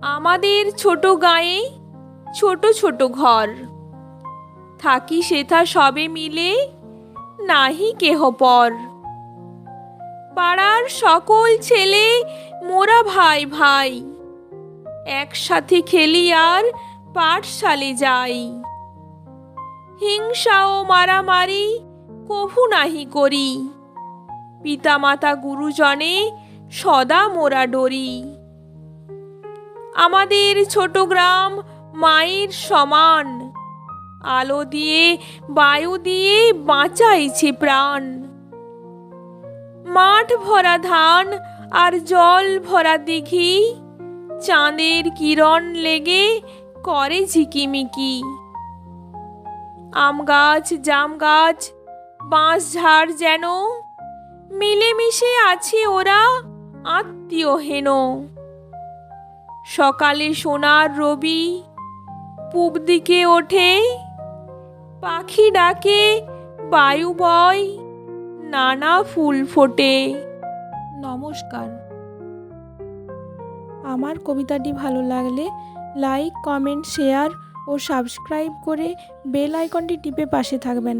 আমাদের ছোট গাঁয়ে ছোট ছোট ঘর, থাকি সেথা সবে মিলে, নাহি কেহ পর। পাড়ার সকল ছেলে মোরা ভাই ভাই, একসাথে খেলি আর পাঠশালে যাই। হিংসা ও মারামারি কভু নাহি করি, পিতামাতা গুরুজনে সদা মোরা ডরি। আমাদের ছোট গ্রাম মায়ের সমান, আলো দিয়ে বায়ু দিয়ে বাঁচাইছে প্রাণ। মাঠ ভরা ধান আর জল ভরা দিঘি, চাঁদের কিরণ লেগে করে ঝিকিমিকি। আম গাছ জাম গাছ বাঁশ ঝাড় যেন, মিলেমিশে আছে ওরা আত্মীয় হেন। সকালে সোনার রবি পূব দিকে ওঠে, পাখি ডাকে বায়ু বয় নানা ফুল ফোটে। নমস্কার। আমার কবিতাটি ভালো লাগলে লাইক, কমেন্ট, শেয়ার ও সাবস্ক্রাইব করে বেল আইকনটি টিপে পাশে থাকবেন।